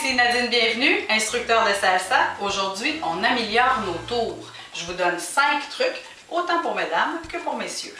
ici Nadine Bienvenue, instructeur de salsa. Aujourd'hui, on améliore nos tours. Je vous donne 5 trucs, autant pour mesdames que pour messieurs.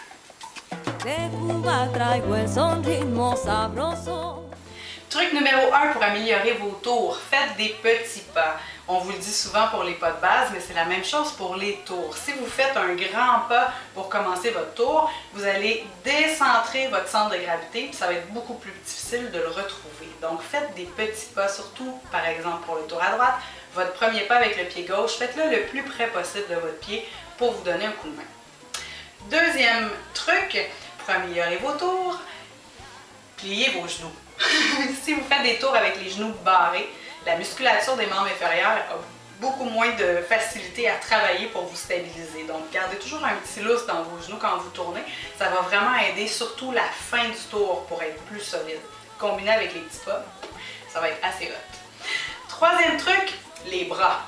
Truc numéro 1 pour améliorer vos tours, faites des petits pas. On vous le dit souvent pour les pas de base, mais c'est la même chose pour les tours. Si vous faites un grand pas pour commencer votre tour, vous allez décentrer votre centre de gravité, puis ça va être beaucoup plus difficile de le retrouver. Donc faites des petits pas, surtout par exemple pour le tour à droite. Votre premier pas avec le pied gauche, faites-le le plus près possible de votre pied pour vous donner un coup de main. Deuxième truc pour améliorer vos tours, pliez vos genoux. Si vous faites des tours avec les genoux barrés, la musculature des membres inférieurs a beaucoup moins de facilité à travailler pour vous stabiliser. Donc, gardez toujours un petit lousse dans vos genoux quand vous tournez. Ça va vraiment aider surtout la fin du tour pour être plus solide. Combiné avec les petits pas, ça va être assez hot. Troisième truc, les bras.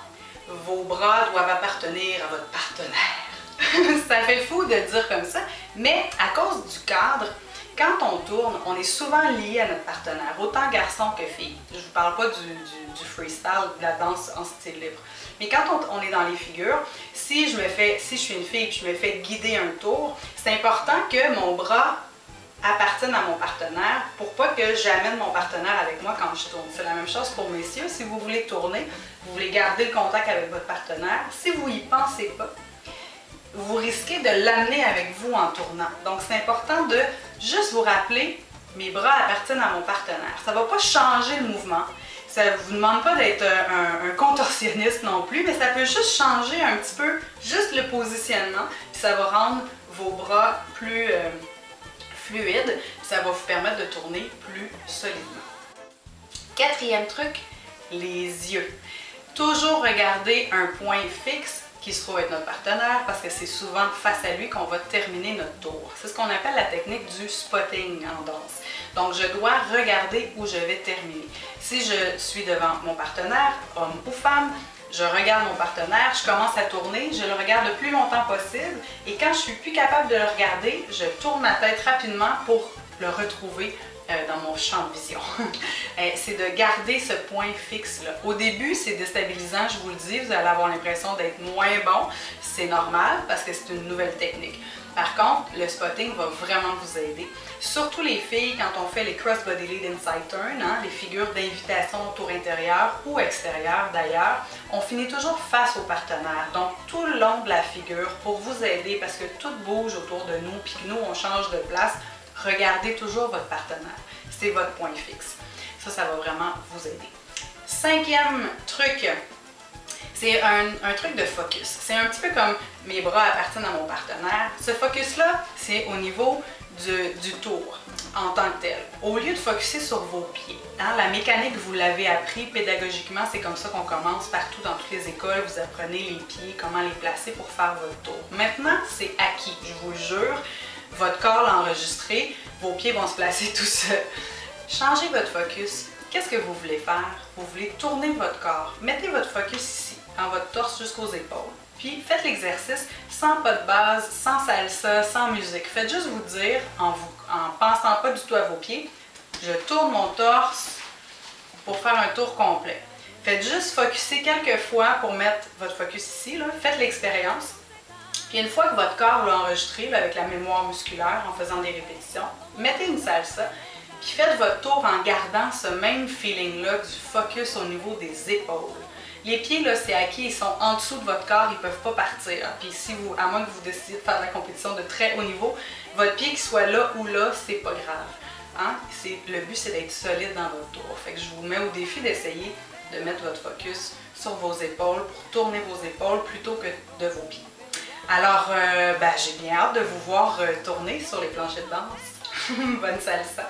Vos bras doivent appartenir à votre partenaire. Ça fait fou de dire comme ça, mais à cause du cadre, quand on tourne, on est souvent lié à notre partenaire, autant garçon que fille. Je ne vous parle pas du freestyle, de la danse en style libre. Mais quand on est dans les figures, si je suis une fille et je me fais guider un tour, c'est important que mon bras appartienne à mon partenaire pour pas que j'amène mon partenaire avec moi quand je tourne. C'est la même chose pour messieurs. Si vous voulez tourner, vous voulez garder le contact avec votre partenaire. Si vous y pensez pas, vous risquez de l'amener avec vous en tournant. Donc, c'est important de juste vous rappeler, mes bras appartiennent à mon partenaire. Ça ne va pas changer le mouvement. Ça ne vous demande pas d'être un contorsionniste non plus, mais ça peut juste changer un petit peu, juste le positionnement. Puis ça va rendre vos bras plus fluides. Puis ça va vous permettre de tourner plus solidement. Quatrième truc, les yeux. Toujours regarder un point fixe qui se trouve être notre partenaire parce que c'est souvent face à lui qu'on va terminer notre tour. C'est ce qu'on appelle la technique du spotting en danse. Donc, je dois regarder où je vais terminer. Si je suis devant mon partenaire, homme ou femme, je regarde mon partenaire, je commence à tourner, je le regarde le plus longtemps possible et quand je suis plus capable de le regarder, je tourne ma tête rapidement pour le retrouver dans mon champ de vision. C'est de garder ce point fixe-là. Au début, c'est déstabilisant, je vous le dis, vous allez avoir l'impression d'être moins bon. C'est normal parce que c'est une nouvelle technique. Par contre, le spotting va vraiment vous aider. Surtout les filles, quand on fait les cross-body lead inside turn, les figures d'invitation au tour intérieur ou extérieur d'ailleurs, on finit toujours face au partenaire. Donc, tout le long de la figure, pour vous aider, parce que tout bouge autour de nous, puis que nous, on change de place, regardez toujours votre partenaire. C'est votre point fixe. Ça va vraiment vous aider. Cinquième truc, c'est un truc de focus. C'est un petit peu comme mes bras appartiennent à mon partenaire. Ce focus-là, c'est au niveau du tour en tant que tel. Au lieu de focuser sur vos pieds, la mécanique, vous l'avez appris pédagogiquement, c'est comme ça qu'on commence partout dans toutes les écoles. Vous apprenez les pieds, comment les placer pour faire votre tour. Maintenant, c'est acquis, je vous le jure. Votre corps l'a enregistré, vos pieds vont se placer tout seuls. Changez votre focus. Qu'est-ce que vous voulez faire? Vous voulez tourner votre corps. Mettez votre focus ici, dans votre torse jusqu'aux épaules. Puis faites l'exercice sans pas de base, sans salsa, sans musique. Faites juste vous dire, en pensant pas du tout à vos pieds, je tourne mon torse pour faire un tour complet. Faites juste focuser quelques fois pour mettre votre focus ici. Là. Faites l'expérience. Puis une fois que votre corps l'a enregistré là, avec la mémoire musculaire en faisant des répétitions, mettez une salsa, puis faites votre tour en gardant ce même feeling-là du focus au niveau des épaules. Les pieds, là, c'est acquis, ils sont en dessous de votre corps, ils ne peuvent pas partir. Puis si vous, à moins que vous décidiez de faire de la compétition de très haut niveau, votre pied qui soit là ou là, c'est pas grave. Le but, c'est d'être solide dans votre tour. Fait que je vous mets au défi d'essayer de mettre votre focus sur vos épaules pour tourner vos épaules plutôt que de vos pieds. Alors, j'ai bien hâte de vous voir tourner sur les planchers de danse. Bonne salsa!